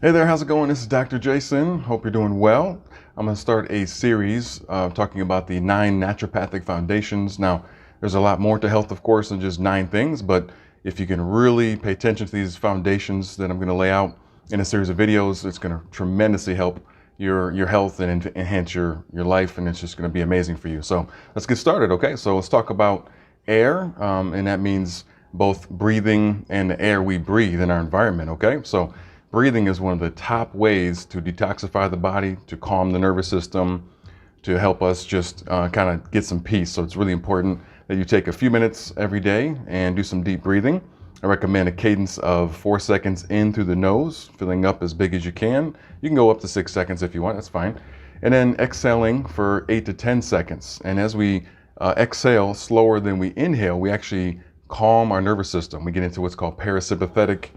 Hey there, how's it going? This is Dr. Jason. Hope you're doing well. I'm going to start a series talking about the 9 naturopathic foundations. Now, there's a lot more to health, of course, than just 9 things, but if you can really pay attention to these foundations that I'm going to lay out in a series of videos, it's going to tremendously help your health and enhance your life, and it's just going to be amazing for you. So let's get started, okay? So let's talk about air, and that means both breathing and the air we breathe in our environment, okay? So breathing is one of the top ways to detoxify the body, to calm the nervous system, to help us just kind of get some peace. So it's really important that you take a few minutes every day and do some deep breathing. I recommend a cadence of 4 seconds in through the nose, filling up as big as you can. You can go up to 6 seconds if you want, that's fine. And then exhaling for 8 to 10 seconds. And as we exhale slower than we inhale, we actually calm our nervous system. We get into what's called parasympathetic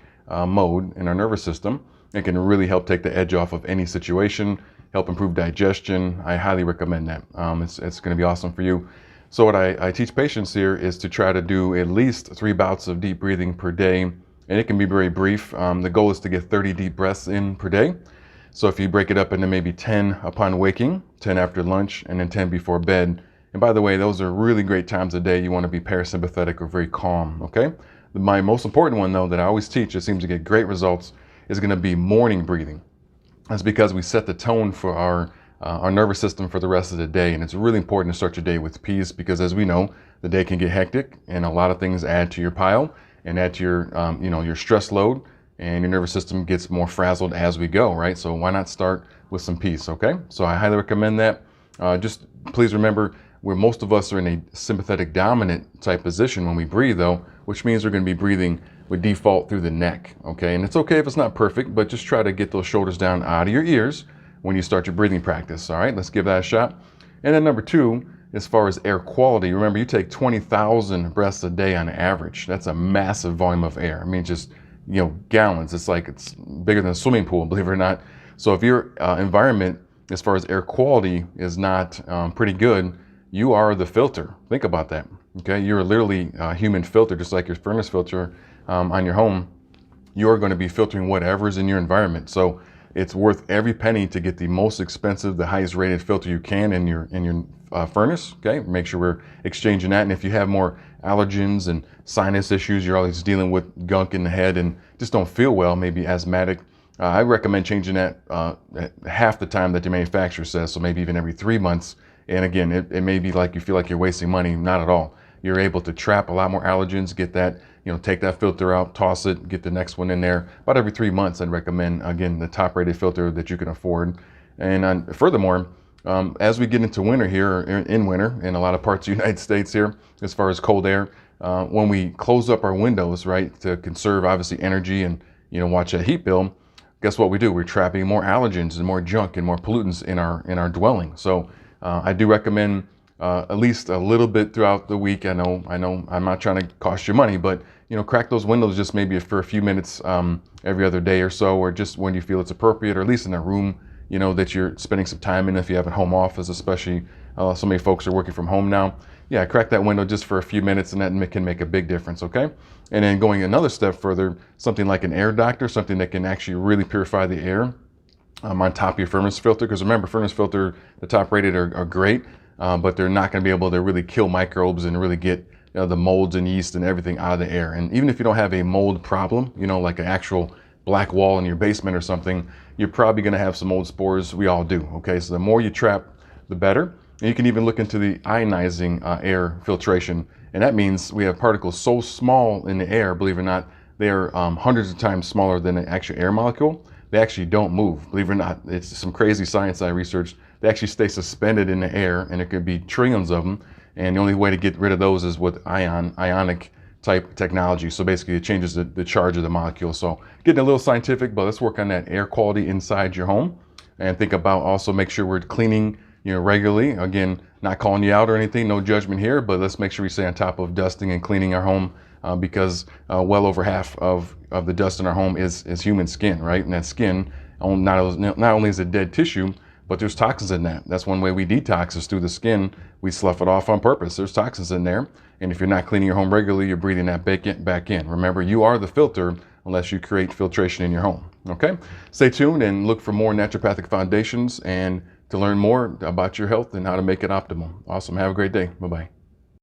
mode in our nervous system. It can really help take the edge off of any situation, help improve digestion. I highly recommend that. It's going to be awesome for you. So what I teach patients here is to try to do at least 3 bouts of deep breathing per day, and it can be very brief. The goal is to get 30 deep breaths in per day. So if you break it up into maybe 10 upon waking, 10 after lunch, and then 10 before bed. And by the way, those are really great times of day you want to be parasympathetic or very calm, okay? My most important one, though, that I always teach, it seems to get great results, is going to be morning breathing. That's because we set the tone for our nervous system for the rest of the day, and it's really important to start your day with peace because, as we know, the day can get hectic, and a lot of things add to your pile and add to your, your stress load, and your nervous system gets more frazzled as we go, right? So why not start with some peace, okay? So I highly recommend that. Just please remember, where most of us are in a sympathetic dominant type position when we breathe, though, which means we're going to be breathing with default through the neck, okay? And it's okay if it's not perfect, but just try to get those shoulders down out of your ears when you start your breathing practice, all right? Let's give that a shot. And then number 2, as far as air quality, remember you take 20,000 breaths a day on average. That's a massive volume of air. I mean, just, gallons. It's like it's bigger than a swimming pool, believe it or not. So if your environment, as far as air quality, is not pretty good, you are the filter. Think about that, okay? You're literally a human filter, just like your furnace filter on your home. You are going to be filtering whatever's in your environment. So it's worth every penny to get the most expensive, the highest rated filter you can in your furnace, okay? Make sure we're exchanging that. And if you have more allergens and sinus issues, you're always dealing with gunk in the head and just don't feel well, maybe asthmatic, I recommend changing that at half the time that the manufacturer says, so maybe even every 3 months. And again, it may be like you feel like you're wasting money. Not at all. You're able to trap a lot more allergens, get that, take that filter out, toss it, get the next one in there. About every 3 months, I'd recommend, again, the top rated filter that you can afford. And furthermore, as we get into winter here, in winter, in a lot of parts of the United States here, as far as cold air, when we close up our windows, right, to conserve obviously energy and, watch that heat bill, guess what we do? We're trapping more allergens and more junk and more pollutants in our dwelling. So I do recommend at least a little bit throughout the week. I know I'm not trying to cost you money, but crack those windows just maybe for a few minutes every other day or so, or just when you feel it's appropriate, or at least in a room that you're spending some time in. If you have a home office, especially so many folks are working from home now, yeah, crack that window just for a few minutes, and that can make a big difference, okay? And then going another step further, something like an air doctor, something that can actually really purify the air on top of your furnace filter, because remember, furnace filter, the top rated are great, but they're not going to be able to really kill microbes and really get the molds and yeast and everything out of the air. And even if you don't have a mold problem, like an actual black wall in your basement or something, you're probably going to have some mold spores. We all do, okay? So the more you trap, the better. And you can even look into the ionizing air filtration, and that means we have particles so small in the air, believe it or not, they are hundreds of times smaller than an actual air molecule. They actually don't move, believe it or not. It's some crazy science I researched. They actually stay suspended in the air, and it could be trillions of them. And the only way to get rid of those is with ionic type technology. So basically it changes the charge of the molecule. So getting a little scientific, but let's work on that air quality inside your home. And think about also make sure we're cleaning regularly. Again, not calling you out or anything, no judgment here, but let's make sure we stay on top of dusting and cleaning our home because well over half of the dust in our home is human skin, right? And that skin, not only is it dead tissue, but there's toxins in that. That's one way we detox is through the skin. We slough it off on purpose. There's toxins in there. And if you're not cleaning your home regularly, you're breathing that back in. Remember, you are the filter unless you create filtration in your home. Okay, stay tuned and look for more naturopathic foundations and to learn more about your health and how to make it optimal. Awesome. Have a great day. Bye-bye.